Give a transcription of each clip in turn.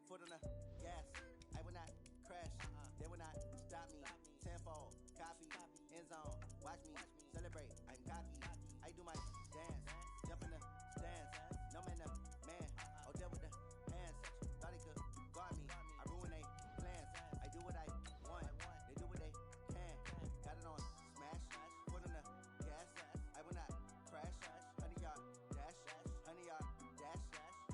foot on the gas. I will not crash. They will not stop me. Tenfold, copy, end zone. Watch me celebrate. I'm cocky. I do my dance. Jump in the stands. No man, the man. Oh, deal with the hands. Thought he could guard me. I ruin they plans. I do what I want. They do what they can. Got it on smash. Foot on the gas. I will not crash. 100-yard dash. 100-yard dash.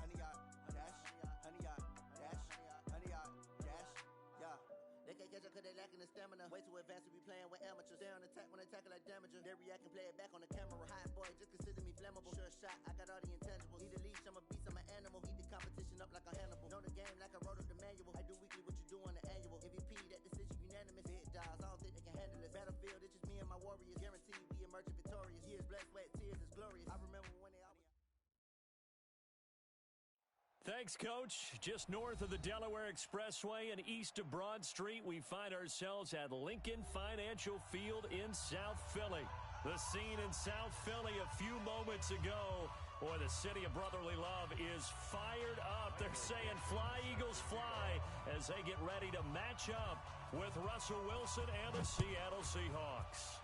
100-yard dash. 100-yard dash. 100-yard dash. Yeah. They can't catch up cause they lacking the stamina. Way too advanced to be playing with amateurs. Stay on attack when they tackle like damager. They react and play it back on the camera. Hot boy, just consider me flammable. Sure shot, I got all the intangibles. Need a leash, I'm a beast, I'm an animal. Heat the competition up like a Hannibal. Know the game like I wrote up the manual. I do weekly what you do on the annual. MVP, that decision unanimous. Hit dials, I don't think they can handle it. Battlefield, it's just me and my warriors. Guaranteed we emerge victorious. Years, blood, sweat, tears, it's glorious. I remember when they all... Thanks, Coach. Just north of the Delaware Expressway and east of Broad Street, we find ourselves at Lincoln Financial Field in South Philly. The scene in South Philly a few moments ago. Boy, the city of brotherly love is fired up. They're saying, fly, Eagles, fly, as they get ready to match up with Russell Wilson and the Seattle Seahawks.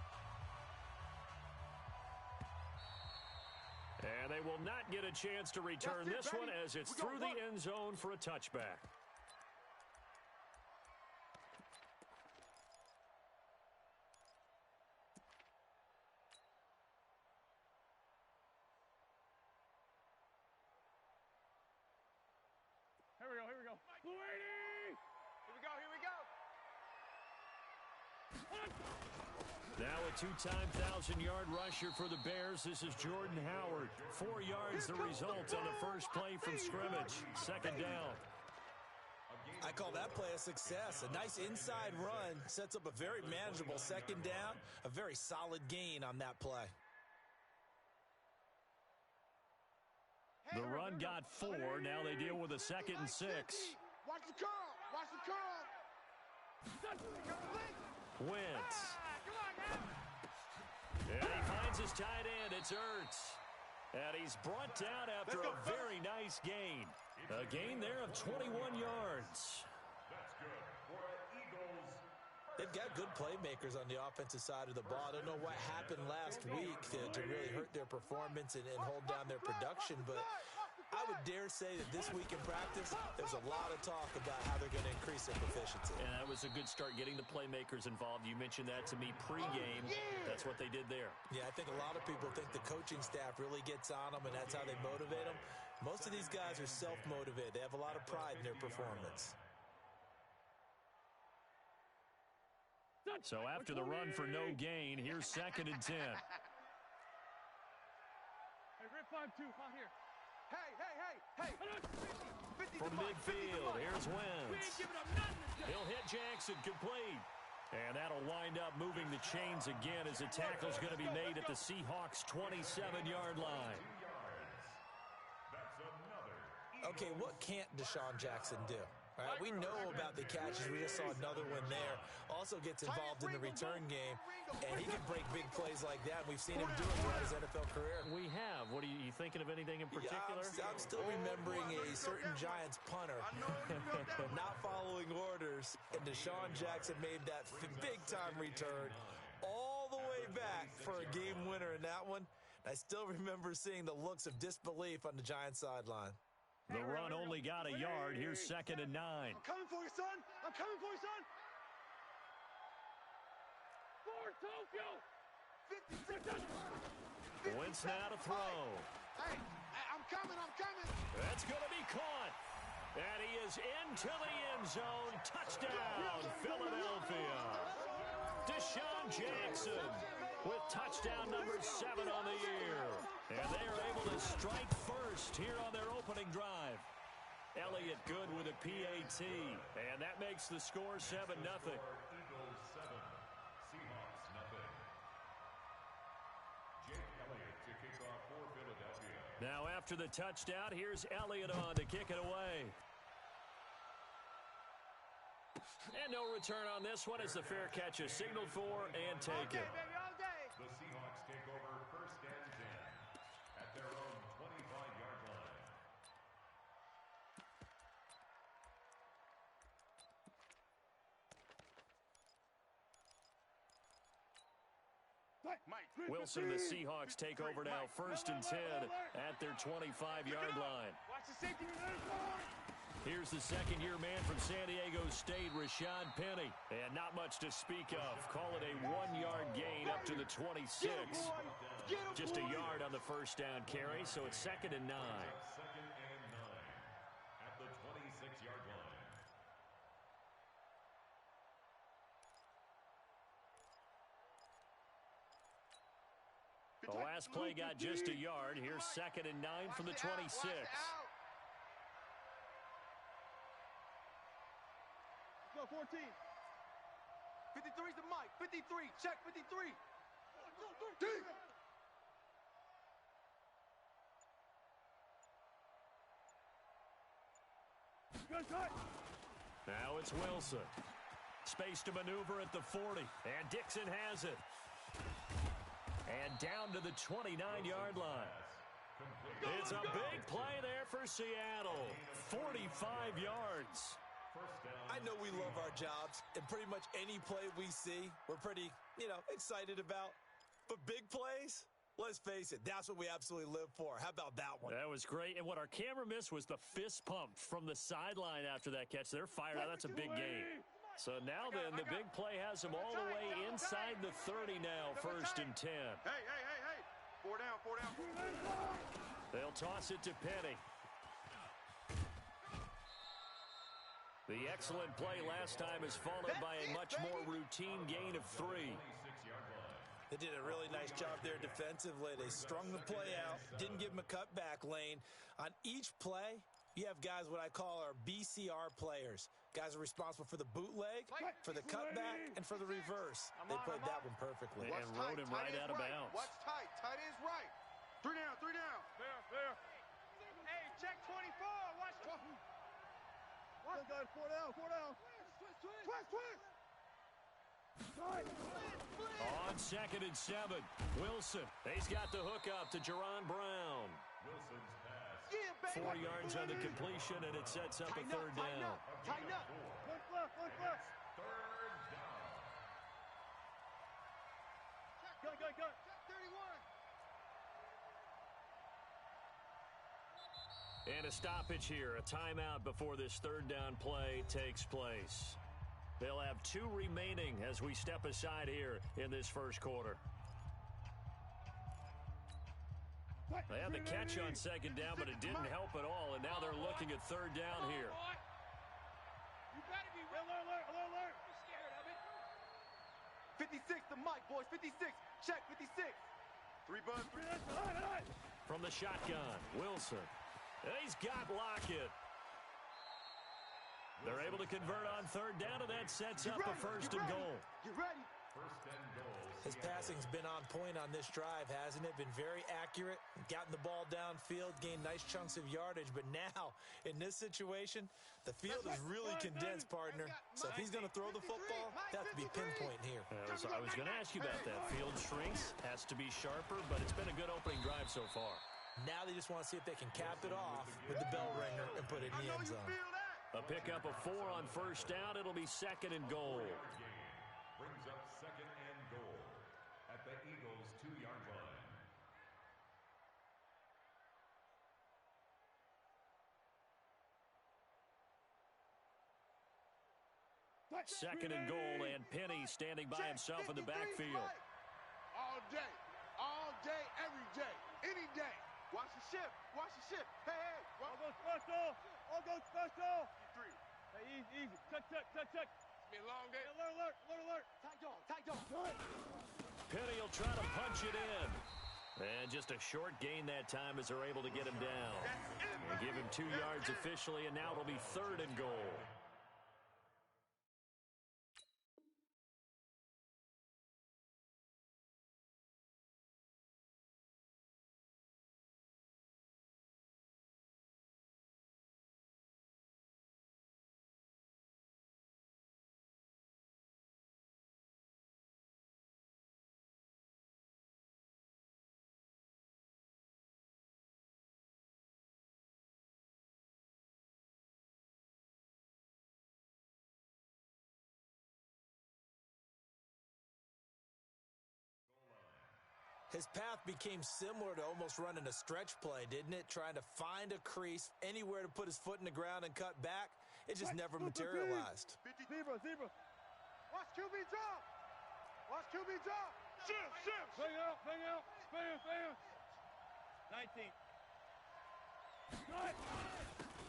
And they will not get a chance to return this one as it's through the end zone for a touchback. Here we go, here we go. Blue 80! Here we go, here we go. Now a two-time 1,000-yard rusher for the Bears. This is Jordan Howard. 4 yards the result on the first play from scrimmage. Second down. I call that play a success. A nice inside run sets up a very manageable second down. A very solid gain on that play. The run got 4. Now they deal with a 2nd and 6. Watch the curl. Watch the curl. Wentz. And he finds his tight end. It's Ertz. And he's brought down after a very nice gain. A gain there of 21 yards. That's good for Eagles. They've got good playmakers on the offensive side of the ball. I don't know what happened last week to really hurt their performance and hold down their production, but I would dare say that this week in practice, there's a lot of talk about how they're going to increase their proficiency. And that was a good start, getting the playmakers involved. You mentioned that to me pregame. That's what they did there. Yeah, I think a lot of people think the coaching staff really gets on them, and that's how they motivate them. Most of these guys are self-motivated. They have a lot of pride in their performance. So after the run for no gain, here's 2nd and 10. Hey, Rip 5-2, out here. Hey. From midfield, here's Wentz. He'll hit Jackson, complete. And that'll wind up moving the chains again as the tackle's going to be made at the Seahawks' 27-yard line. Okay, what can't Deshaun Jackson do? All right, we know about the catches. We just saw another one there. Also gets involved in the return game, and he can break big plays like that. We've seen him do it throughout his NFL career. We have. What are you thinking of anything in particular? Yeah, I'm still remembering a certain Giants punter not following orders, and Deshaun Jackson made that big-time return all the way back for a game winner in that one. I still remember seeing the looks of disbelief on the Giants sideline. The run only got a yard. Here's 2nd and 9. I'm coming for you, son. I'm coming for you, son. For Tokyo. 50. Wentz now to throw. Hey, I'm coming. That's going to be caught. And he is into the end zone. Touchdown, Philadelphia. Deshaun Jackson with touchdown number 7 on the year. And they are able to strike first here on their opening drive. Elliott good with a PAT. And that makes the score 7-0. Eagles 7, Seahawks nothing. Jake Elliott to kick off for Philadelphia. Now after the touchdown, here's Elliott on to kick it away. And no return on this one as the fair catch is signaled for and taken. The Seahawks take over 1st and 10 at their own 25-yard line. Wilson and the Seahawks take over now, 1st and 10 at their 25-yard line. Watch the safety. Here's the second-year man from San Diego State, Rashad Penny. And not much to speak of. Call it a 1-yard gain up to the 26. Just a yard on the first down carry, so it's 2nd and 9. 2nd and 9 at the 26-yard line. The last play got just a yard. Here's 2nd and 9 from the 26. Go 14. 53's the mic. 53. Check 53. Now it's Wilson. Space to maneuver at the 40. And Dixon has it. And down to the 29-yard line. It's a big play there for Seattle. 45 yards. I know we love our jobs, and pretty much any play we see, we're pretty, excited about. But big plays, let's face it, that's what we absolutely live for. How about that one? That was great. And what our camera missed was the fist pump from the sideline after that catch. They're fired out. That's a big game. So now then, the big play has them all the way inside the 30 now, 1st and 10. Hey. 4 down. They'll toss it to Penny. The excellent play last time is followed by a much more routine gain of 3. They did a really nice job there defensively. They strung the play out, didn't give him a cutback lane. On each play, you have guys what I call our BCR players. Guys are responsible for the bootleg, for the cutback, and for the reverse. They played that one perfectly. And rode him right out of bounds. Watch tight. Tight is right. 3 down. There. Hey, check 24. Watch 12. What? 4 down. Twist. On 2nd and 7, Wilson. He's got the hook up to Jerron Brown. Wilson's pass. 4 yards on the completion, and it sets up a 3rd down. Tighten up. One flip. 3rd down. Go. Check 31. And a stoppage here, a timeout before this 3rd down play takes place. They'll have 2 remaining as we step aside here in this first quarter. They had the catch on 2nd down, but it didn't help at all, and now they're looking at 3rd down here. You better be alert. I'm scared of it. 56, the mic, boys. 56. Check 56. 3 buns. From the shotgun, Wilson. He's got Lockett. They're able to convert on 3rd down, and that sets up a 1st and goal. Get ready. 1st and goal. His passing's been on point on this drive, hasn't it? Been very accurate, gotten the ball downfield, gained nice chunks of yardage. But now, in this situation, the field is really condensed, partner. So if he's going to throw the football, that has to be pinpoint here. I was going to ask you about that. Field shrinks, has to be sharper, but it's been a good opening drive so far. Now they just want to see if they can cap it off with the bell ringer and put it in the end zone. A pickup of 4 on 1st down. It'll be 2nd and goal. Brings up 2nd and goal at the Eagles' 2-yard line. 2nd and goal, and Penny standing by himself in the backfield. All day, every day, any day. Watch the ship. Hey. All go special. 3. Hey, easy. Check. It's been a long day. Alert. Tight dog. Penny will try to punch it in. And just a short gain that time as they're able to get him down. And give him 2 yards officially, and now it'll be 3rd and goal. His path became similar to almost running a stretch play, didn't it? Trying to find a crease, anywhere to put his foot in the ground and cut back. It just never materialized. Zebra. Watch QB drop. Watch QB drop. Shift. Bang out. Spam. 19.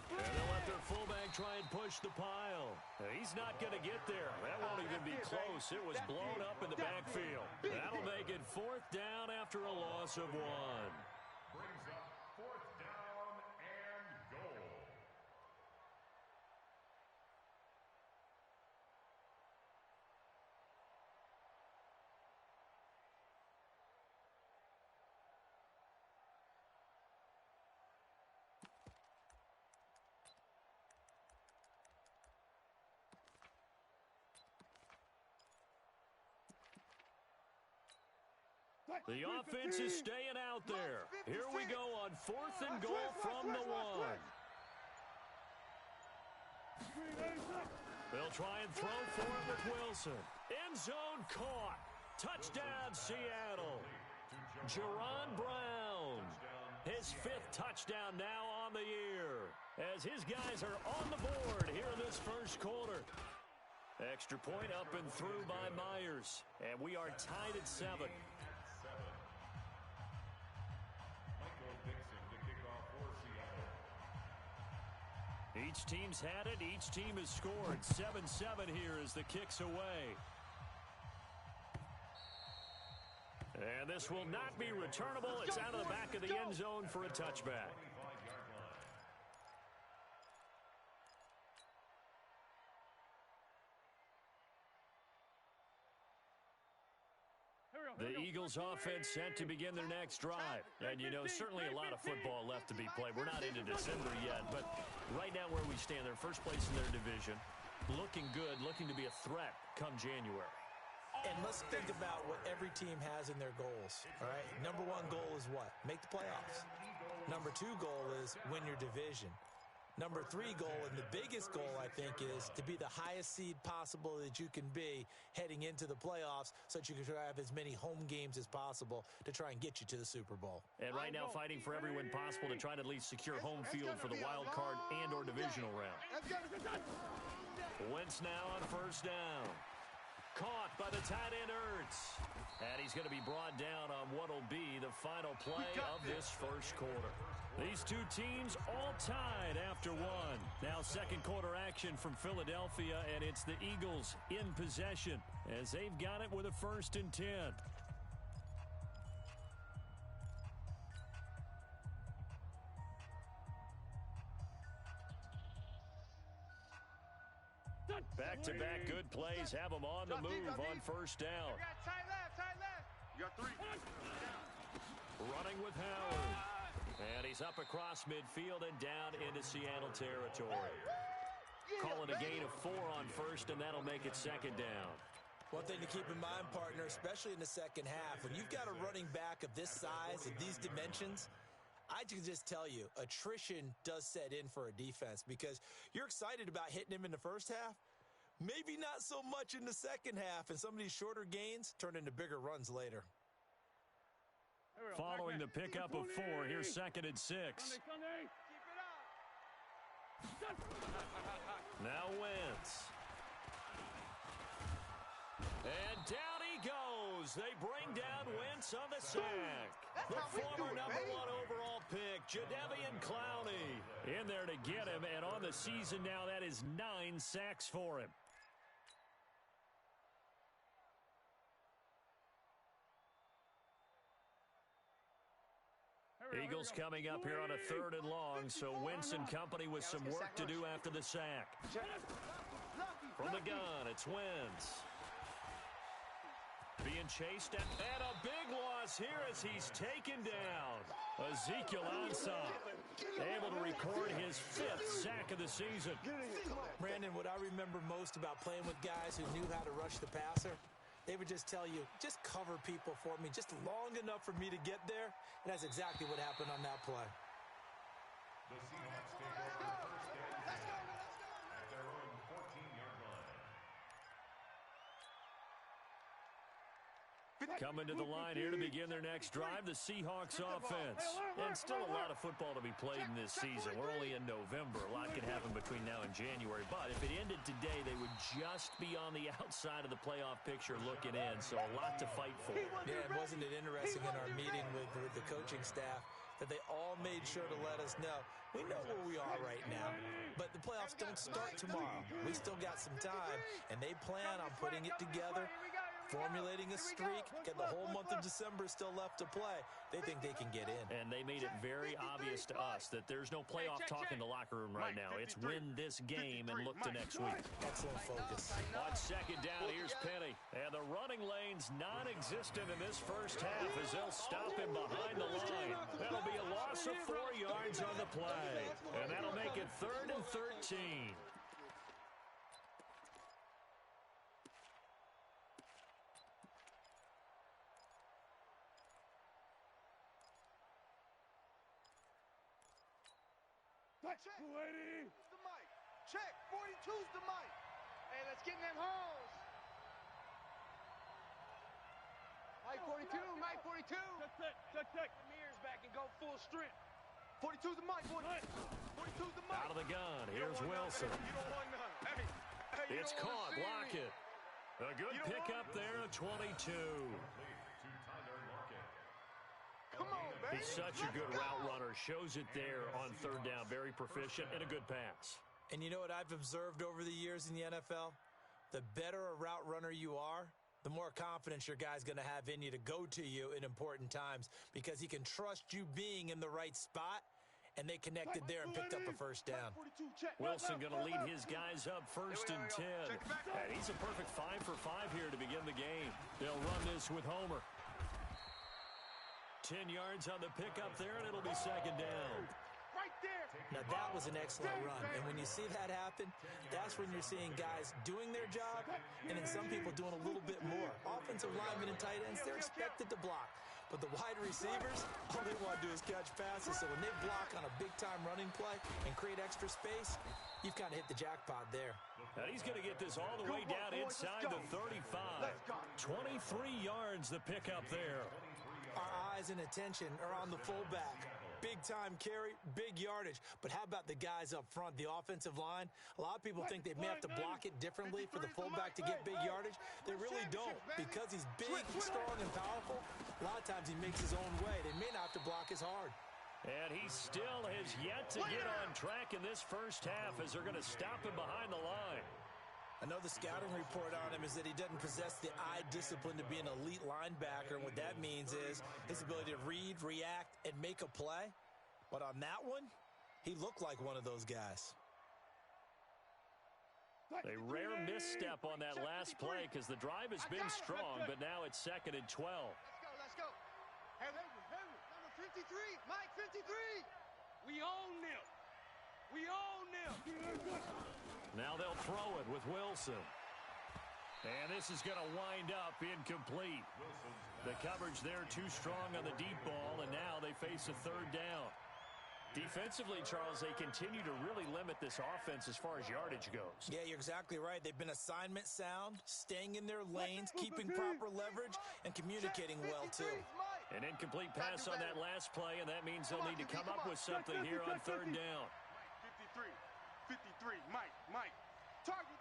And they'll let their fullback try and push the pile. He's not going to get there. That won't even be close. It was blown up in the backfield. That'll make it 4th down after a loss of 1. Brings up 4th down and goal. The offense is staying out there. Here we go on 4th and goal from the 1. They'll try and throw for it with Wilson. End zone caught. Touchdown, Seattle. Jerron Brown. His 5th touchdown now on the year, as his guys are on the board here in this first quarter. Extra point up and through by Myers, and we are tied at 7. Each team's had it. Each team has scored. 7-7 here as the kick's away. And this will not be returnable. It's out of the back of the end zone for a touchback. The Eagles offense set to begin their next drive. And, you know, certainly a lot of football left to be played. We're not into December yet, but right now where we stand, they're first place in their division. Looking good, looking to be a threat come January. And let's think about what every team has in their goals, all right? Number 1 goal is what? Make the playoffs. Number 2 goal is win your division. Number 3 goal, and the biggest goal, I think, is to be the highest seed possible that you can be heading into the playoffs so that you can have as many home games as possible to try and get you to the Super Bowl. And right now fighting for every win possible to try to at least secure home field for the wild card and or divisional round. Wentz now on 1st down. Caught by the tight end Ertz. And he's going to be brought down on what will be the final play of this first quarter. These two teams all tied after 1. Now second quarter action from Philadelphia, and it's the Eagles in possession as they've got it with a 1st and 10. Back-to-back good plays have them on the move on 1st down. Tight left. You got 3. Running with Howard. And he's up across midfield and down into Seattle territory. Calling a gain of 4 on 1st, and that'll make it 2nd down. One thing to keep in mind, partner, especially in the second half, when you've got a running back of this size, of these dimensions, I can just tell you, attrition does set in for a defense because you're excited about hitting him in the first half. Maybe not so much in the second half, and some of these shorter gains turn into bigger runs later. Following the pickup of 4, here's 2nd and 6. Now Wentz. And down he goes. They bring down Wentz on the sack. The former number 1 overall pick, Jadeveon Clowney, in there to get him. And on the season now, that is 9 sacks for him. Eagles coming up here on a 3rd and long, so Wentz and company with some work to do after the sack. From the gun, it's Wentz. Being chased, and a big loss here as he's taken down. Ezekiel Ansah able to record his 5th sack of the season. Brandon, what I remember most about playing with guys who knew how to rush the passer, they would just tell you, just cover people for me just long enough for me to get there. And that's exactly what happened on that play. The Seahawks take over 1st and 10 at their own 14-yard line. Coming to the line here to begin their next drive, the Seahawks offense. And still a lot of football to be played in this season. We're only in November. A lot can happen between now and January. But if it ended today, they would just be on the outside of the playoff picture looking in. So a lot to fight for. Yeah, and wasn't it interesting in our meeting with the coaching staff that they all made sure to let us know, we know where we are right now, but the playoffs don't start tomorrow. We still got some time, and they plan on putting it together, formulating a streak, get the whole month of December still left to play. They think they can get in. And they made it very obvious to us that there's no playoff talk in the locker room right now. It's win this game and look to next week. Excellent focus. On second down, here's Penny. And the running lane's non-existent in this first half as they'll stop him behind the line. That'll be a loss of 4 yards on the play. And that'll make it 3rd and 13. Check. 280. The mic. Check. 42's the mic. Hey, let's get in them holes. Mike 42. Mike 42. Check. The mirrors back and go full strength. 42's the mic, boy. 42's the mic. Out of the gun. Here's Wilson. You don't want none. Hey, It's caught. Lockett. A good pickup there at 22. Come on, baby. He's such a good route runner. Shows it there on third down. Very proficient and a good pass. And you know what I've observed over the years in the NFL? The better a route runner you are, the more confidence your guy's going to have in you to go to you in important times because he can trust you being in the right spot, and they connected there and picked up a first down. Wilson going to lead his guys up 1st and 10. And he's a perfect 5 for 5 here to begin the game. They'll run this with Homer. 10 yards on the pickup there, and it'll be second down. Right there. Now, that was an excellent run. And when you see that happen, that's when you're seeing guys doing their job and then some people doing a little bit more. Offensive linemen and tight ends, they're expected to block. But the wide receivers, all they want to do is catch passes. So when they block on a big-time running play and create extra space, you've kind of hit the jackpot there. And he's going to get this all the way down inside the 35. 23 yards the pickup there. Our eyes and attention are on the fullback. Big-time carry, big yardage. But how about the guys up front, the offensive line? A lot of people think they may have to block it differently for the fullback to get big yardage. They really don't. Because he's big, strong, and powerful, a lot of times he makes his own way. They may not have to block as hard. And he still has yet to get on track in this first half as they're going to stop him behind the line. I know the scouting report on him is that he doesn't possess the eye discipline to be an elite linebacker. And what that means is his ability to read, react, and make a play. But on that one, he looked like one of those guys. A rare misstep on that last play because the drive has been strong, but now it's 2nd and 12. Let's go. Heavy. Number 53. Mike 53. We own them. Now they'll throw it with Wilson. And this is going to wind up incomplete. The coverage there too strong on the deep ball, and now they face a 3rd down. Defensively, Charles, they continue to really limit this offense as far as yardage goes. Yeah, you're exactly right. They've been assignment sound, staying in their lanes, keeping proper leverage, and communicating well, too. An incomplete pass on that last play, and that means they'll need to come up with something here on 3rd down. 53, Mike. Target.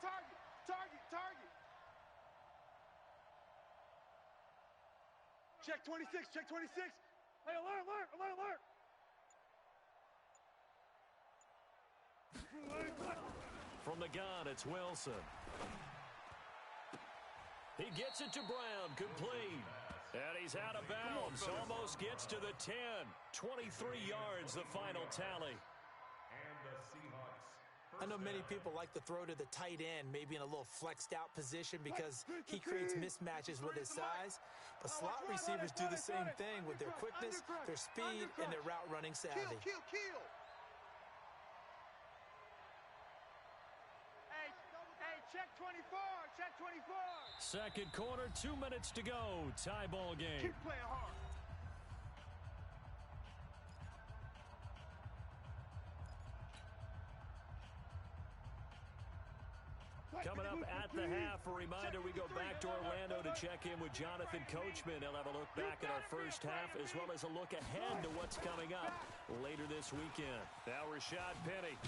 Check 26. Hey, alert. From the gun, it's Wilson. He gets it to Brown, complete. And he's out of bounds, almost gets to the 10. 23 yards, the final tally. I know many people like to throw to the tight end, maybe in a little flexed out position because he creates mismatches with his size. But slot receivers do the same thing with their quickness, their speed, and their route running savvy. Kill. Hey, check 24. Second quarter, 2 minutes to go. Tie ball game. Keep playing hard. Coming up at the half, a reminder, we go back to Orlando to check in with Jonathan Coachman. He'll have a look back at our first half as well as a look ahead to what's coming up later this weekend. Now Rashad Penny.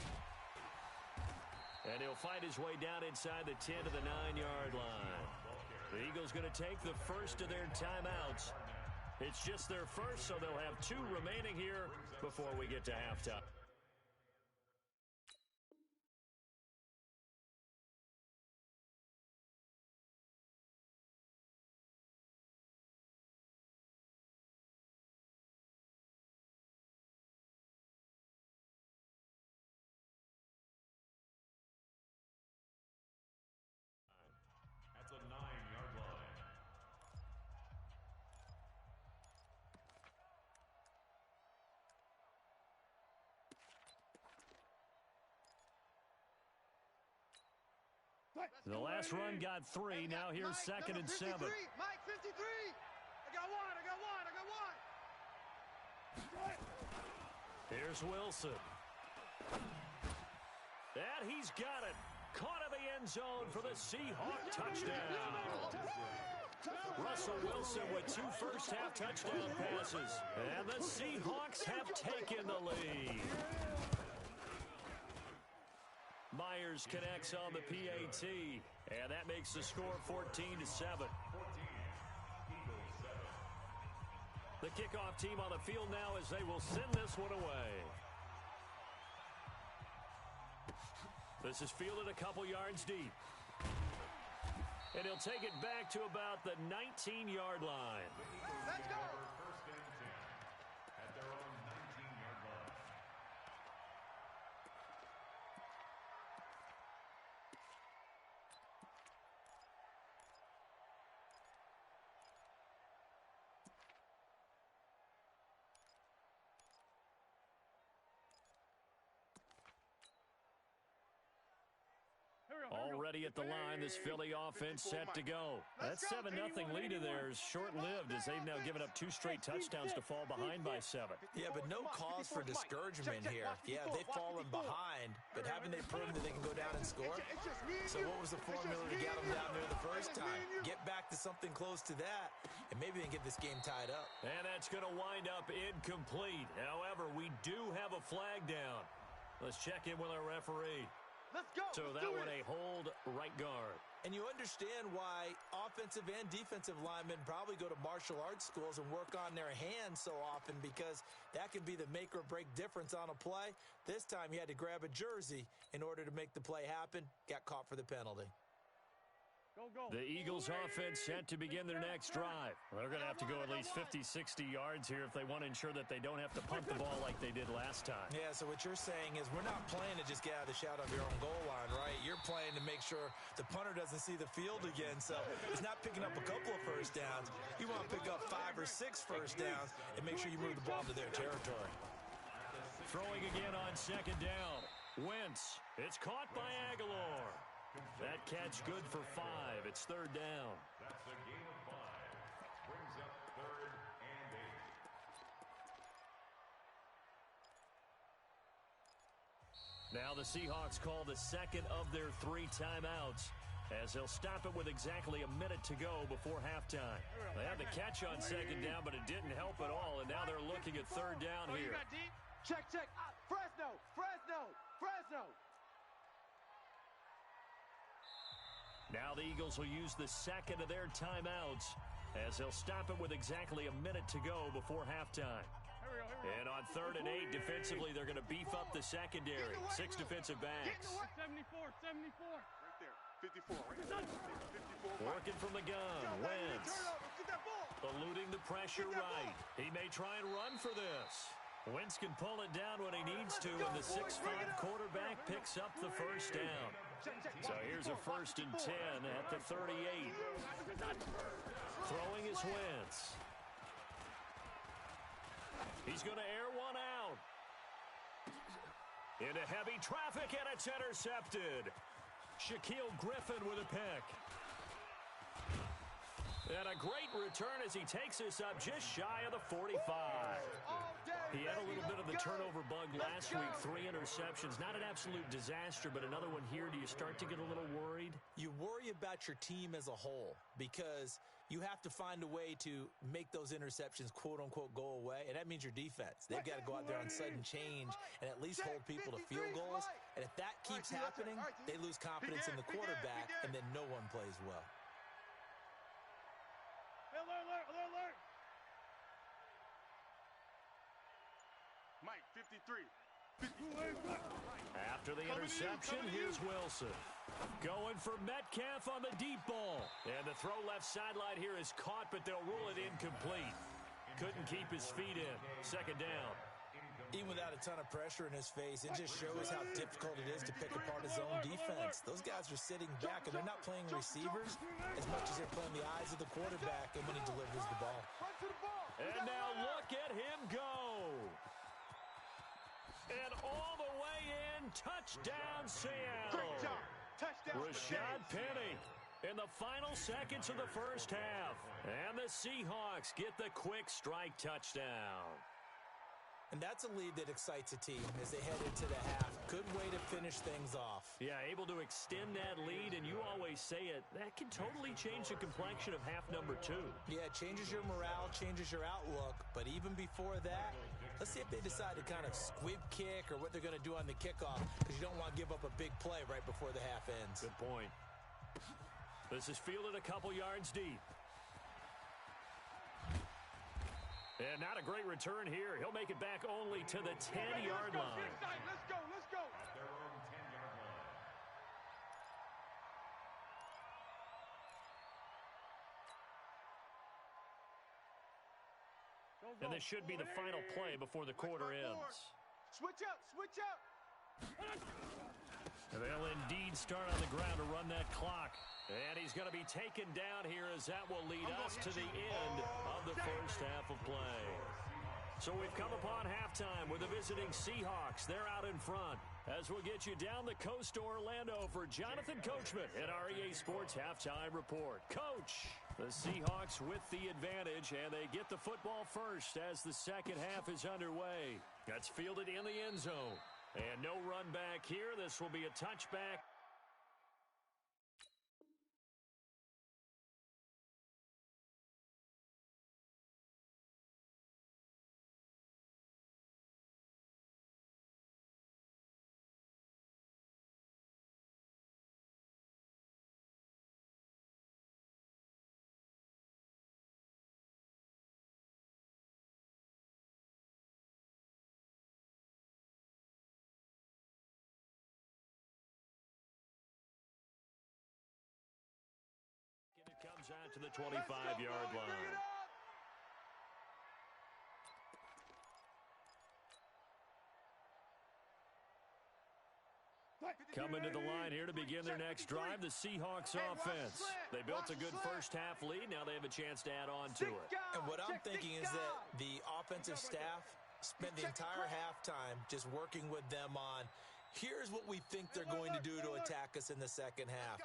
And he'll find his way down inside the 10 to the 9-yard line. The Eagles going to take the first of their timeouts. It's just their first, so they'll have 2 remaining here before we get to halftime. At the 9-yard line. The last run got 3. Now here's second and 7. Mike, 53. I got one. Here's Wilson. And he's got it. Caught in the end zone for the Seahawk touchdown. Russell Wilson with 2 first-half touchdown passes. And the Seahawks have taken the lead. Myers connects on the PAT. And that makes the score 14-7. The kickoff team on the field now as they will send this one away. This is fielded a couple yards deep. And he'll take it back to about the 19-yard line. Let's go. First and 10 at their own 19-yard line. Already at the line, this Philly offense set to go. That 7-0 lead of theirs short-lived as they've now given up 2 straight touchdowns to fall behind by 7. Yeah, but no cause for discouragement here. Yeah, they've fallen behind, but haven't they proven that they can go down and score? So what was the formula to get them down there the first time? Get back to something close to that, and maybe they can get this game tied up. And that's going to wind up incomplete. However, we do have a flag down. Let's check in with our referee. Let's go. So that one a hold right guard. And you understand why offensive and defensive linemen probably go to martial arts schools and work on their hands so often, because that can be the make or break difference on a play. This time he had to grab a jersey in order to make the play happen. Got caught for the penalty. The Eagles offense set to begin their next drive. They're going to have to go at least 50, 60 yards here if they want to ensure that they don't have to punt the ball like they did last time. Yeah, so what you're saying is we're not playing to just get out of the shot of your own goal line, right? You're playing to make sure the punter doesn't see the field again. So it's not picking up a couple of first downs. You want to pick up 5 or 6 first downs and make sure you move the ball to their territory. Throwing again on second down. Wentz. It's caught by Aguilar. That catch good for 5. It's third down. That's a gain of 5. Brings up 3rd and 8. Now the Seahawks call the second of their 3 timeouts, as they'll stop it with exactly a minute to go before halftime. They had the catch on second down, but it didn't help at all, and now they're looking at third down here. Check. Fresno. Now the Eagles will use the second of their timeouts, as they'll stop it with exactly a minute to go before halftime. And on 3rd and 8, defensively, they're going to beef up the secondary. 6 defensive backs. 74. Right there. 54. Right there. 54. Working from the gun. Wentz. Eluding the pressure right. He may try and run for this. Wentz can pull it down when he needs to, and the 6'5" quarterback picks up the first down. So here's a 1st and 10 at the 38. Throwing is Wentz. He's going to air one out. Into heavy traffic, and it's intercepted. Shaquille Griffin with a pick. And a great return as he takes us up just shy of the 45. He had a little bit of the turnover bug last week, 3 interceptions. Not an absolute disaster, but another one here. Do you start to get a little worried? You worry about your team as a whole because you have to find a way to make those interceptions, quote-unquote, go away, and that means your defense. They've got to go out there on sudden change and at least hold people to field goals, and if that keeps happening, they lose confidence in the quarterback, and then no one plays well. Alert. Mike, 53. After the interception, here's Wilson. Going for Metcalf on the deep ball. And the throw left sideline here is caught, but they'll rule it incomplete. Couldn't keep his feet in. Second down. Even without a ton of pressure in his face, it just shows how difficult it is to pick apart his own defense. Those guys are sitting back, and they're not playing receivers as much as they're playing the eyes of the quarterback and when he delivers the ball. And now look at him go. And all the way in, touchdown Seattle. Great job. Touchdown. Rashad Penny in the final seconds of the first half. And the Seahawks get the quick strike touchdown. And that's a lead that excites a team as they head into the half. Good way to finish things off. Yeah, able to extend that lead, and you always say it, that can totally change the complexion of half number 2. Yeah, it changes your morale, changes your outlook, but even before that, let's see if they decide to kind of squib kick or what they're going to do on the kickoff, because you don't want to give up a big play right before the half ends. Good point. This is fielded a couple yards deep. And not a great return here. He'll make it back only to the 10-yard line. Let's go. At their own 10-yard line. And this should be the final play before the quarter ends. Switch out. And they'll indeed start on the ground to run that clock. And he's going to be taken down here as that will lead us to the end of the first half of play. So we've come upon halftime with the visiting Seahawks. They're out in front as we'll get you down the coast to Orlando for Jonathan Coachman at our EA Sports Halftime Report. Coach, the Seahawks with the advantage, and they get the football first as the second half is underway. That's fielded in the end zone. And no run back here. This will be a touchback. It comes out to the 25-yard line. Coming to the line here to begin their next drive, the Seahawks offense. They built a good first half lead. Now they have a chance to add on to it. And what I'm thinking is that the offensive staff spent the entire halftime just working with them on, here's what we think they're going to do to attack us in the second half.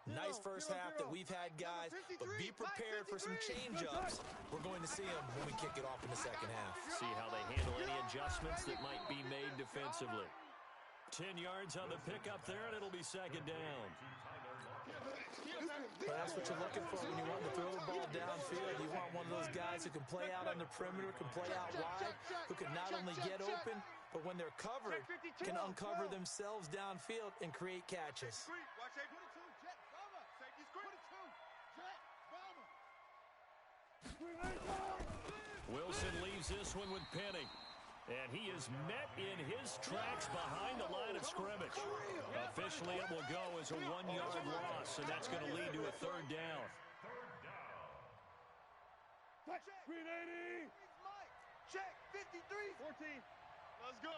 Nice first half that we've had, guys, but be prepared for some change-ups. We're going to see them when we kick it off in the second half. See how they handle any adjustments that might be made defensively. 10 yards on the pickup there, and it'll be second down. Well, that's what you're looking for when you want to throw the ball downfield. You want one of those guys who can play out on the perimeter, can play out wide, who can not only get open, but when they're covered, can uncover themselves downfield and create catches. Wilson leaves this one with Penny. And he is met in his tracks behind the line of scrimmage. Officially, it will go as a 1-yard loss, and that's going to lead to a third down. Green 80. Check. 53. 14. Let's go.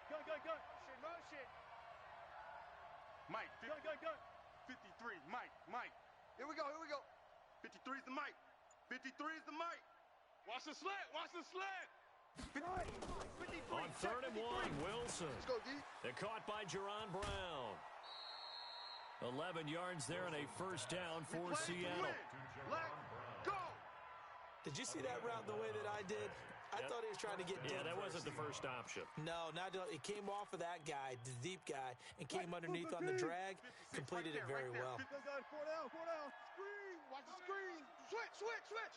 Go. Motion. Mike. Go. 53. Mike. Here we go. 53 is the Mike. 53 is the Mike. Watch the slant. 53. On 3rd and 1, Wilson. Let's go, D. They're caught by Jerron Brown. 11 yards there and a first down for Seattle. Let's go. Did you see that route the way that I did? I thought he was trying to get deep. Yeah, that first. wasn't the first option. No, it came off of that guy, the deep guy, and came underneath on the drag. Completed it very well. 4 down. Screen. Watch the screen. Switch.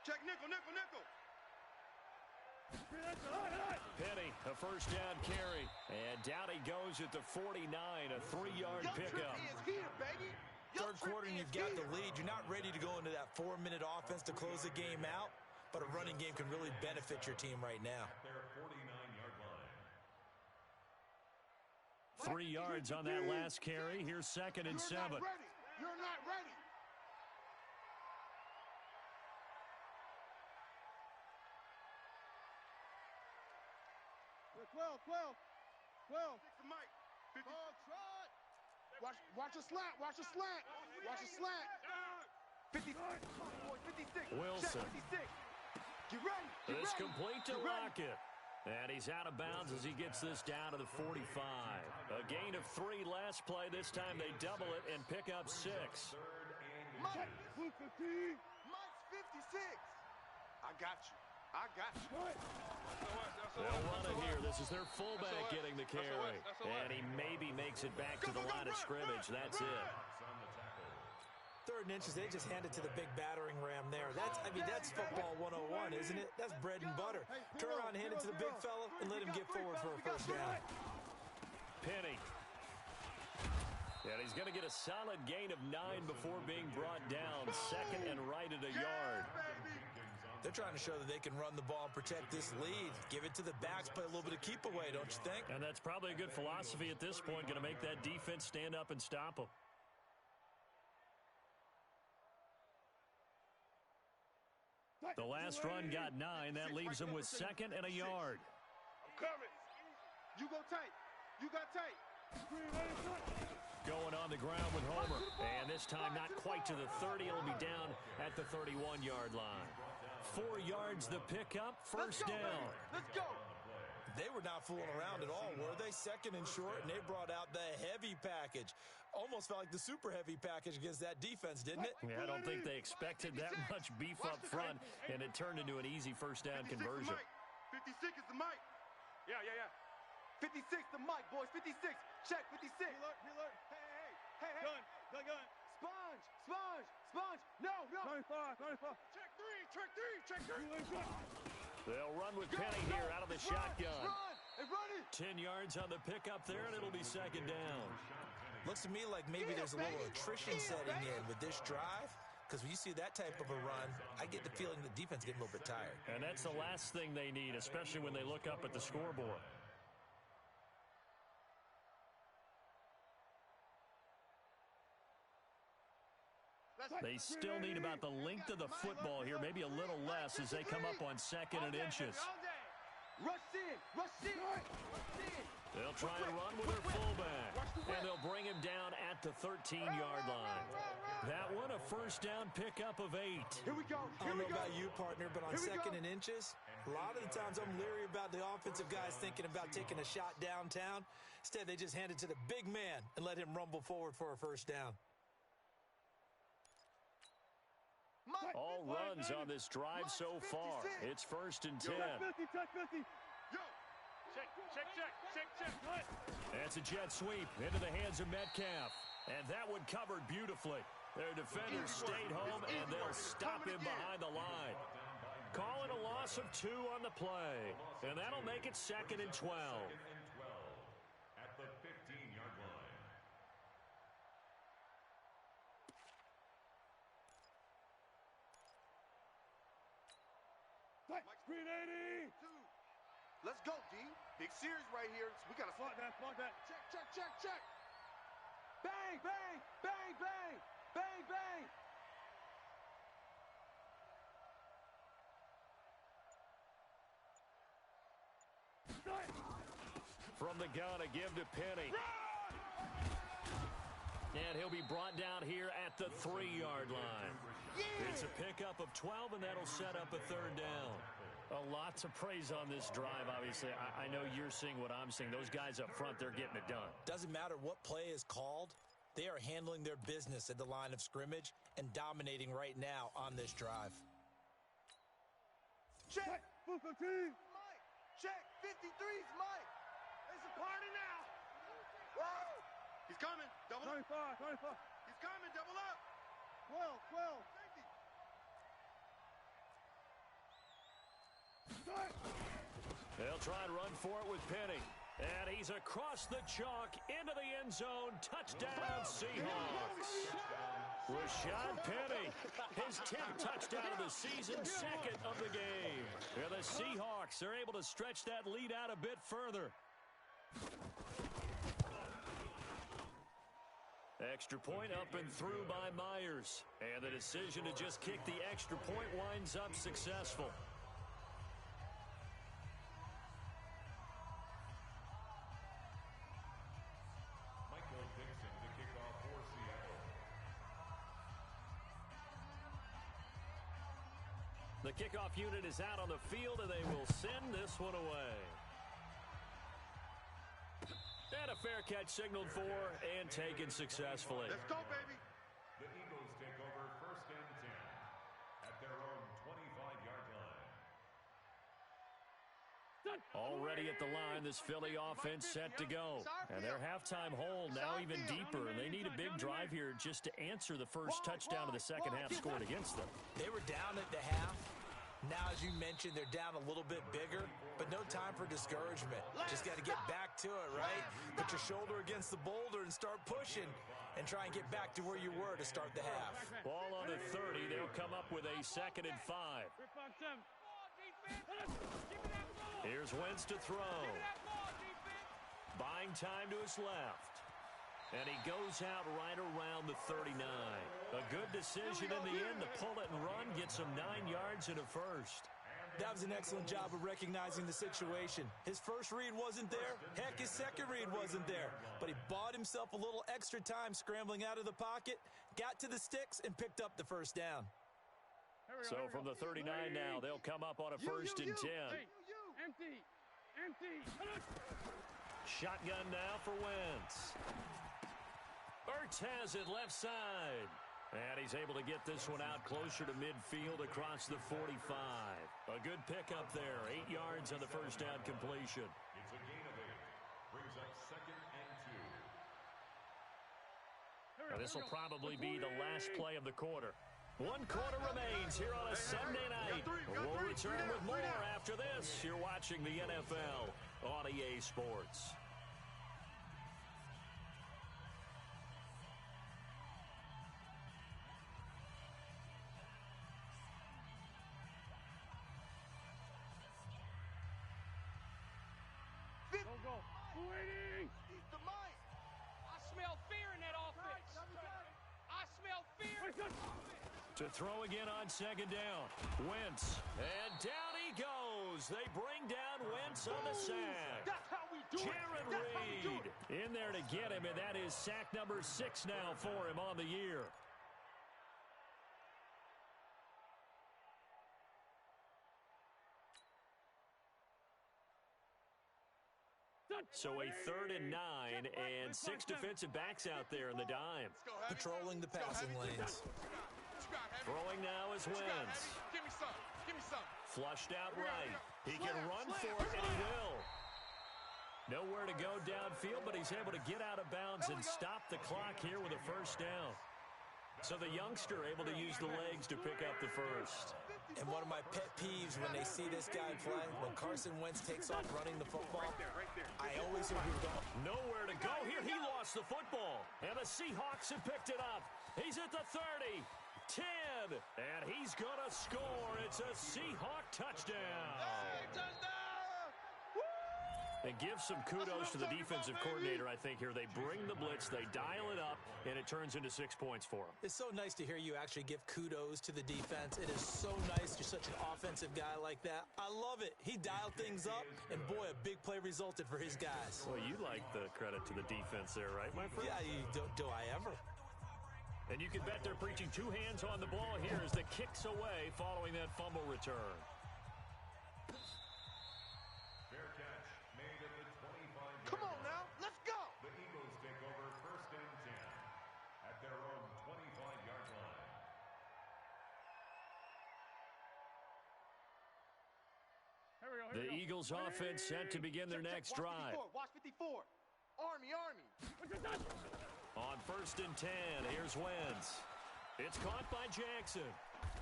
Check nickel. Penny, a first down carry. And down he goes at the 49, a 3-yard pickup. Is here, baby. Third quarter, and you've got the lead. You're not ready to go into that 4-minute offense to close the game out, but a running game can really benefit your team right now. Their 49-yard line. 3 yards on that last carry. Here's 2nd and 7. You're not ready. Well, 12. Fix the mic. 50. Watch a slant. 50. 56. Wilson. Check 56. Get ready. It's complete to Lockett. And he's out of bounds as he gets this down to the 45. A gain of 3 last play. This time they double it and pick up 6. Mike. 56. I got you. They'll run it here. This is their fullback getting the carry. And he maybe makes it back to the line of scrimmage. That's it. 3rd and inches, they just hand it to the big battering ram there. That's football 101, isn't it? That's bread and butter. Turn around and hand it to the big fella and let him get forward for a first down. Penny. And he's going to get a solid gain of 9 before being brought down. 2nd and right at a yard. They're trying to show that they can run the ball and protect this lead. Give it to the backs, play a little bit of keep away, don't you think? And that's probably a good philosophy at this point. Going to make that defense stand up and stop them. The last run got 9. That leaves them with 2nd and a yard. I'm coming. You go tight. You got tight. Going on the ground with Homer. And this time not quite to the 30. It'll be down at the 31-yard line. 4 yards the pickup. First down. Let's go. They were not fooling around at all, were they? 2nd and short, and they brought out the heavy package. Almost felt like the super heavy package against that defense, didn't it? Yeah, I don't think they expected that much beef up front, and it turned into an easy first down conversion. 56 is the mic. Yeah. 56 the mic, boys. 56. Check 56. Hey. Gun. Sponge. No. 95. Check 3. They'll run with Penny here out of the shotgun. Run it. 10 yards on the pickup there, and it'll be 2nd down. Looks to me like maybe there's a little attrition setting in with this drive, because when you see that type of a run, I get the feeling the defense getting a little bit tired. And that's the last thing they need, especially when they look up at the scoreboard. They still need about the length of the football here, maybe a little less as they come up on 2nd and inches. Rush in. They'll try and run with their fullback, and they'll bring him down at the 13-yard line. That one, a first down pickup of 8. Here we go. I don't know about you, partner, but on 2nd and inches, a lot of the times I'm leery about the offensive guys thinking about taking a shot downtown. Instead, they just hand it to the big man and let him rumble forward for a first down. All runs on this drive so far. It's 1st and 10. Check. That's a jet sweep into the hands of Metcalf. And that one covered beautifully. Their defenders stayed home, and they'll stop him behind the line. Calling a loss of 2 on the play. And that'll make it 2nd and 12. At the 15-yard line. Screen 80. Let's go, D. Big series right here. So we got to slot that. Check. Bang. From the gun, a give to Penny. And he'll be brought down here at the 3-yard line. It's a pickup of 12, and that'll set up a 3rd down. Lots of praise on this drive, obviously. I know you're seeing what I'm seeing. Those guys up front, they're getting it done. Doesn't matter what play is called. They are handling their business at the line of scrimmage and dominating right now on this drive. Check. Football team. Mike. Check. 53's Mike. It's a party now. Whoa. He's coming. Double up. 25. He's coming. Double up. 12. Safety. They'll try and run for it with Penny. And he's across the chalk into the end zone. Touchdown, Seahawks. Rashad Penny, his 10th touchdown of the season, second of the game. And the Seahawks are able to stretch that lead out a bit further. Extra point up and through by Myers. And the decision to just kick the extra point winds up successful. The kickoff unit is out on the field, and they will send this one away. And a fair catch signaled for and taken successfully. Let's go, baby. The Eagles take over 1st and 10 at their own 25-yard line. Already at the line, this Philly offense set to go. And their halftime hole now even deeper, and they need a big drive here just to answer the first touchdown of the second half scored against them. They were down at the half. Now, as you mentioned, they're down a little bit bigger, but no time for discouragement. Just got to get back to it, right? Put your shoulder against the boulder and start pushing and try and get back to where you were to start the half. Ball on the 30. They'll come up with a 2nd and 5. Here's Wentz to throw. Buying time to his left. And he goes out right around the 39. A good decision in the end to pull it and run, get some 9 yards and a first. That was an excellent job of recognizing the situation. His first read wasn't there. Heck, his second read wasn't there. But he bought himself a little extra time scrambling out of the pocket, got to the sticks, and picked up the first down. So from the 39 now, they'll come up on a 1st and 10. Empty. Shotgun now for Wentz. Ertz has it left side. And he's able to get this one out closer to midfield across the 45. A good pickup there. 8 yards on the first down completion. It's a gain of 8. Brings up 2nd and 2. Now, this will probably be the last play of the quarter. 1 quarter remains here on a Sunday night. We'll return with more after this. You're watching the NFL on EA Sports. Go. Waiting. He's the Mike. I smell fear in that offense. I smell fear. To throw again on 2nd down. Wentz. And down he goes. They bring down Wentz on the sack. That's how we do Jaron it. That's how we do Reed it. in there to get him, and that is sack number 6 now for him on the year. So a 3rd and 9, and 6 defensive backs out there in the dime. Patrolling the passing lanes. Throwing now is Wentz. Give me some. Flushed out right. He can run for it, and he will. Nowhere to go downfield, but he's able to get out of bounds and stop the clock here with a first down. So the youngster able to use the legs to pick up the first. And one of my pet peeves when they see this guy play, when Carson Wentz takes off running the football, I always hear people go, Nowhere to go here. He lost the football. And the Seahawks have picked it up. He's at the 30, 10, and he's going to score. It's a Seahawk touchdown. And give some kudos to the defensive coordinator, I think, here. They bring the blitz, they dial it up, and it turns into 6 points for them. it's so nice to hear you actually give kudos to the defense. It is so nice. You're such an offensive guy like that. I love it. He dialed things up, and boy, a big play resulted for his guys. Well, you like the credit to the defense there, right, my friend? Yeah, do I ever? And you can bet they're preaching 2 hands on the ball here as the kick's away following that fumble return. Fair catch made at the 25-yard Come on line. now. Let's go. The Eagles take over 1st and 10. The Eagles offense set to begin their next drive. Watch 54. Army. On 1st and 10, here's Wentz. It's caught by Jackson.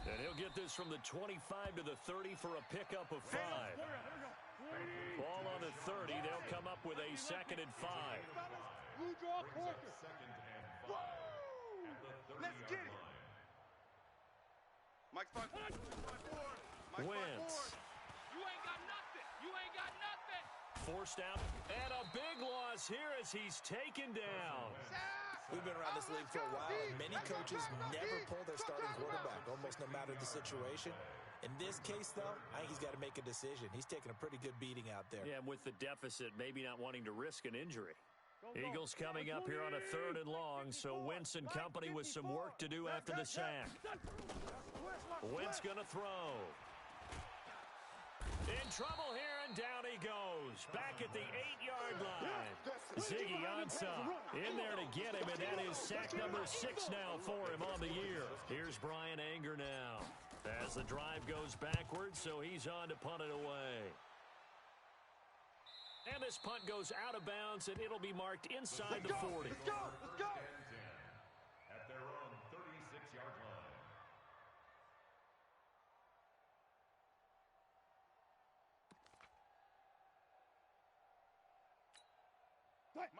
And he'll get this from the 25 to the 30 for a pickup of 5. Ball on the 30. They'll come up with a 2nd and 5. Blue draw quarter. Let's get it. Mike's 5-4. Wentz. You ain't got nothing. You ain't got nothing. Forced out. And a big loss here as he's taken down. We've been around this league for a while, and many coaches never pull their starting quarterback, almost no matter the situation. In this case, though, I think he's got to make a decision. He's taking a pretty good beating out there. Yeah, and with the deficit, maybe not wanting to risk an injury. Eagles coming up here on a 3rd and long, so Wentz and company with some work to do after the sack. Wentz going to throw. In trouble here, and down he goes. Back at the 8-yard line. Ziggy Ansah in there to get him, and that is sack number 6 now for him on the year. Here's Brian Anger now as the drive goes backwards, so he's on to punt it away. And this punt goes out of bounds, and it'll be marked inside the 40. Let's go. At their own 36-yard line.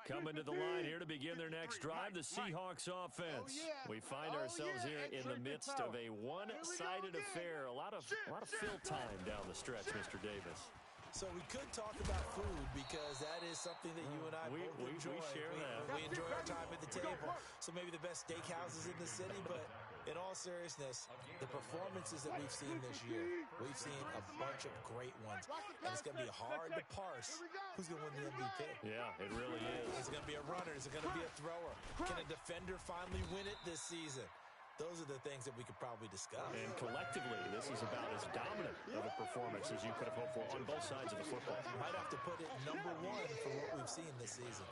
Coming to the line here to begin their next drive, the Seahawks offense. We find ourselves here in the midst of a one-sided affair. A lot of fill time down the stretch, Mr. Davis. So we could talk about food because that is something that you and I both enjoy. We share that. We enjoy our time at the table. So maybe the best steakhouses in the city, but in all seriousness, the performances that we've seen this year, we've seen a bunch of great ones. And it's going to be hard to parse who's going to win the MVP. Yeah, it really is. Is it going to be a runner? Is it going to be a thrower? Can a defender finally win it this season? Those are the things that we could probably discuss. And collectively, this is about as dominant of a performance as you could have hoped for on both sides of the football. Might have to put it #1 for what we've seen this season.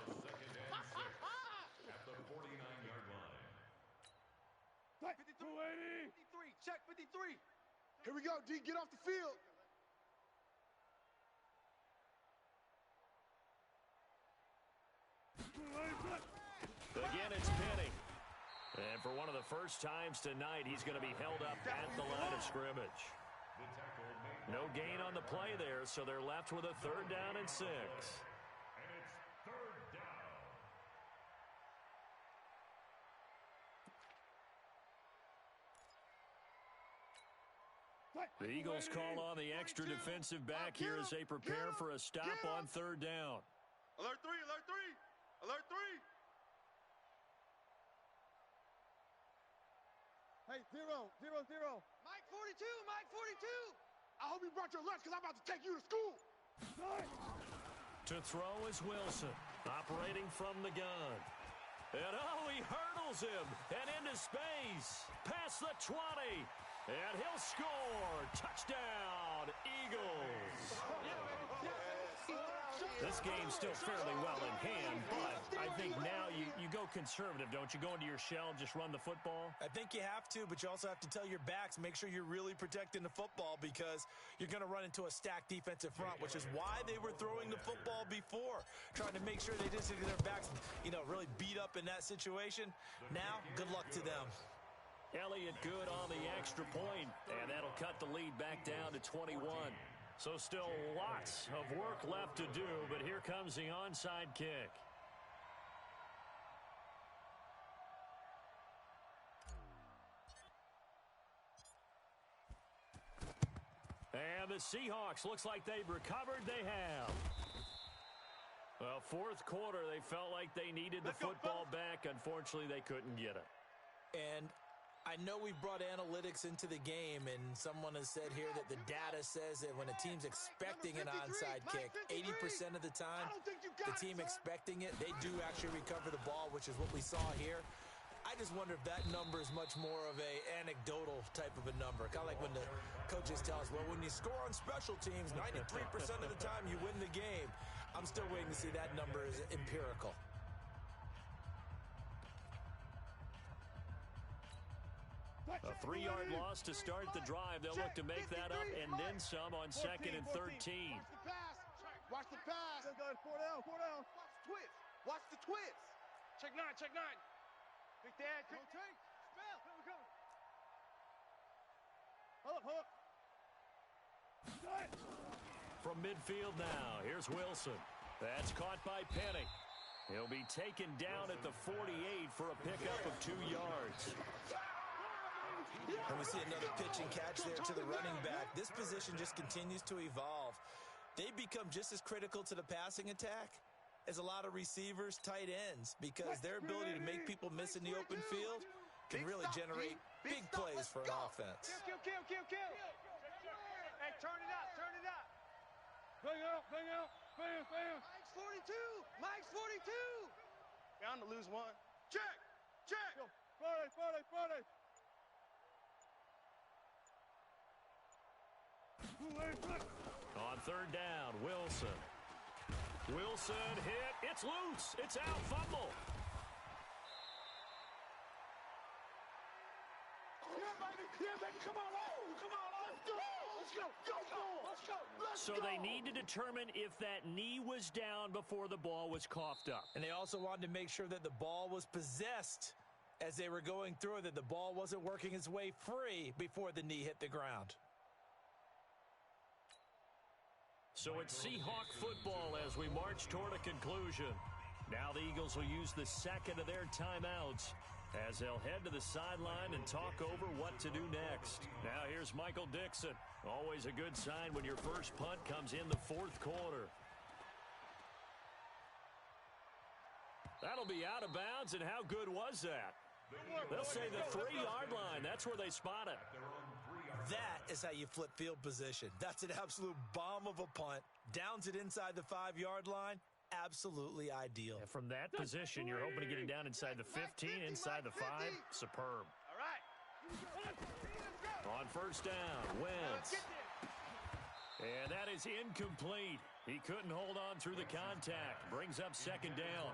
At the 49-yard line. 53. Check 53. Here we go, D. Get off the field. Again, it's Penny. And for one of the first times tonight, he's going to be held up at the line of scrimmage. No gain on the play there, so they're left with a 3rd down and 6. And it's 3rd down. The Eagles call on the extra defensive back here as they prepare for a stop on 3rd down. Alert 3, alert 3. Alert 3. Hey, 0, 0, 0. Mike 42, Mike 42. I hope you brought your lunch because I'm about to take you to school. To throw is Wilson, operating from the gun. And he hurdles him and into space. Past the 20. And he'll score. Touchdown, Eagles. This game's still fairly well in hand, but I think now you go conservative, don't you? Go into your shell and just run the football? I think you have to, but you also have to tell your backs, make sure you're really protecting the football because you're going to run into a stacked defensive front, which is why they were throwing the football before, trying to make sure they didn't get their backs, really beat up in that situation. Now, good luck to them. Elliott good on the extra point, and that'll cut the lead back down to 21. So still lots of work left to do, but here comes the onside kick. And the Seahawks, looks like they've recovered. They have. Well, 4th quarter, they felt like they needed the football back. Unfortunately, they couldn't get it. And I know we brought analytics into the game, and someone has said here that the data says that when a team's expecting an onside kick, 80% of the time, the team expecting it, they do actually recover the ball, which is what we saw here. I just wonder if that number is much more of a anecdotal type of a number. Kind of like when the coaches tell us, well, when you score on special teams, 93% of the time you win the game. I'm still waiting to see that number is empirical. A 3-yard loss to start the drive. They'll look to make that up and then some on 2nd and 13. Watch the pass. Watch the pass. 4 down. Watch the twist. Watch the twist. Check 9. Big dad. Don't take. Spell. Hook. From midfield now, here's Wilson. That's caught by Penny. He'll be taken down at the 48 for a pickup of 2 yards. And we see another pitch and catch there to the running back. This position just continues to evolve. They become just as critical to the passing attack as a lot of receivers, tight ends, because their ability to make people miss in the open field can really generate big plays for an offense. Kill. Hey, turn it up. Bring out. Bam. Mike's 42. Bound to lose one. Check. Friday. On 3rd down, Wilson hit. It's loose. It's out. Fumble. Yeah, baby. Come on. Let's go. So they need to determine if that knee was down before the ball was coughed up. And they also wanted to make sure that the ball was possessed as they were going through, that the ball wasn't working its way free before the knee hit the ground. So it's Seahawk football as we march toward a conclusion. Now the Eagles will use the second of their timeouts as they'll head to the sideline and talk over what to do next. Now here's Michael Dixon. Always a good sign when your first punt comes in the 4th quarter. That'll be out of bounds, and how good was that? They'll say the 3-yard line. That's where they spot it. That is how you flip field position. That's an absolute bomb of a punt. Downs it inside the 5-yard line. Absolutely ideal. And from that position, you're hoping to get it down inside the 15, inside the 5. Superb. All right. On 1st down, Wentz. And that is incomplete. He couldn't hold on through the contact. Brings up 2nd down.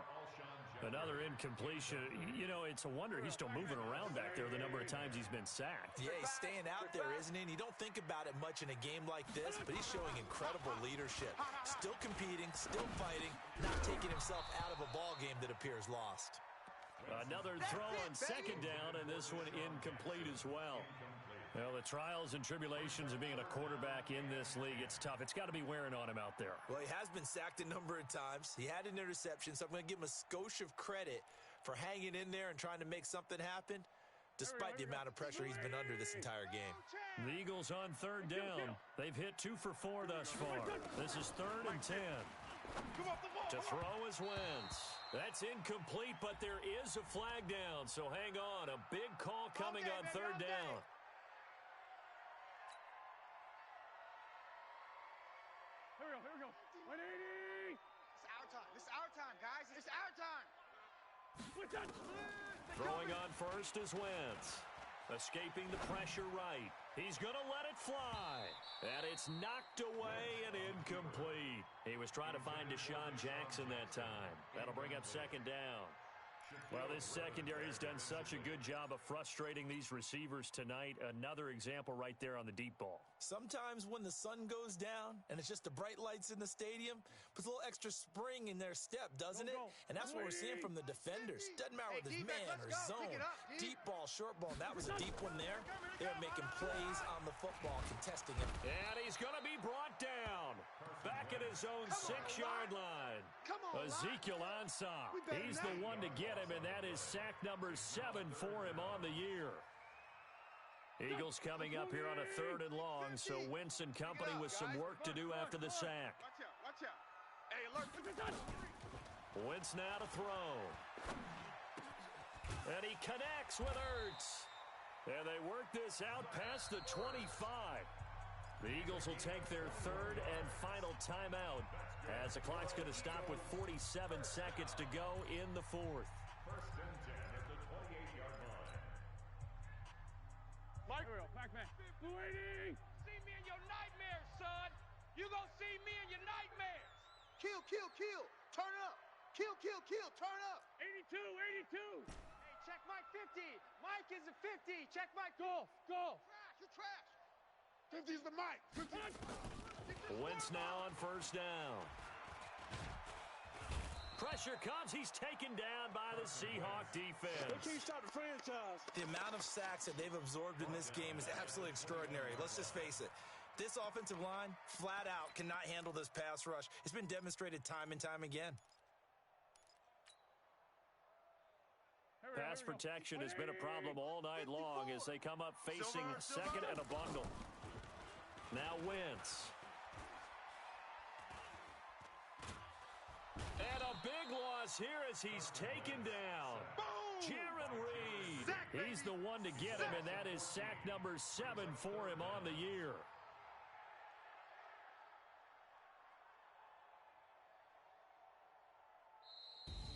Another incompletion. You know, it's a wonder he's still moving around back there the number of times he's been sacked. Yeah, he's staying out there, isn't he? And you don't think about it much in a game like this, but he's showing incredible leadership. Still competing, still fighting, not taking himself out of a ball game that appears lost. Another throw on 2nd down, and this one incomplete as well. Well, the trials and tribulations of being a quarterback in this league, it's tough. It's got to be wearing on him out there. Well, he has been sacked a number of times. He had an interception, so I'm going to give him a skosh of credit for hanging in there and trying to make something happen, despite the amount of pressure he's been under this entire game. The Eagles on 3rd down. They've hit 2 for 4 thus far. This is 3rd and 10. To throw is Wentz. That's incomplete, but there is a flag down, so hang on. A big call coming on 3rd down. Here we go. 180. It's our time, guys. It's our time. Throwing on 1st is Wentz. Escaping the pressure right. He's going to let it fly. And it's knocked away and incomplete. He was trying to find Deshaun Jackson that time. That'll bring up 2nd down. Well, this secondary has done such a good job of frustrating these receivers tonight. Another example right there on the deep ball. Sometimes when the sun goes down and it's just the bright lights in the stadium, puts a little extra spring in their step, doesn't it? And that's what we're seeing from the defenders. Doesn't matter whether it's man or zone. Deep ball, short ball. That was a deep one there. They're making plays on the football, contesting it. And he's going to be brought down. Back at his own 6-yard line. Ezekiel Ansah. He's the one to get him, and that is sack number 7 for him on the year. Eagles coming up here on a 3rd and long, so Wentz and company with some work to do after the sack. Watch out. Hey, alert. Wentz now to throw. And he connects with Ertz. And they work this out past the 25. The Eagles will take their 3rd and final timeout as the clock's going to stop with 47 seconds to go in the 4th. 1st and 10 at the 28-yard line. Mike, Pac-Man. 280. See me in your nightmares, son. You gonna see me in your nightmares. Kill. Turn up. Kill. Turn up. 82. 82. Check Mike 50. Mike is a 50. Check Mike. Go. Trash, you're trash. 50's the mic. 50. Wentz now on first down. Pressure comes. He's taken down by the Seahawk defense. They can't stop the franchise. The amount of sacks that they've absorbed in this game is absolutely extraordinary. Let's just face it. This offensive line, flat out, cannot handle this pass rush. It's been demonstrated time and time again. Pass protection has been a problem all night long as they come up facing second and a bundle. Now Wentz. And a big loss here as he's taken down. Jaron Reed. He's the one to get him, and that is sack number 7 for him on the year.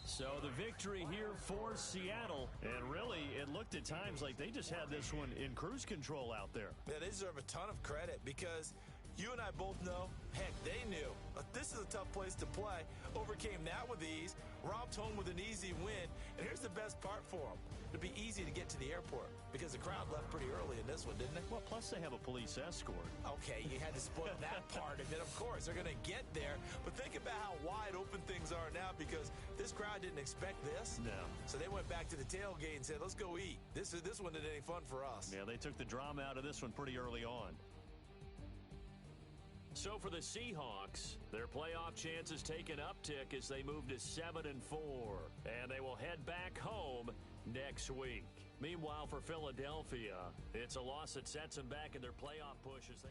So the victory here for Seattle. And really, it looked at times like they just had this one in cruise control out there. Yeah, they deserve a ton of credit because you and I both know, heck, they knew. This is a tough place to play. Overcame that with ease, robbed home with an easy win. And here's the best part for them. It'll be easy to get to the airport because the crowd left pretty early in this one, didn't it? Well, plus they have a police escort. Okay, you had to spoil that part of it. Of course, they're going to get there. But think about how wide open things are now because this crowd didn't expect this. No. So they went back to the tailgate and said, let's go eat. This one isn't any fun for us. Yeah, they took the drama out of this one pretty early on. So for the Seahawks, their playoff chances take an uptick as they move to 7-4. And they will head back home next week. Meanwhile, for Philadelphia, it's a loss that sets them back in their playoff push as they...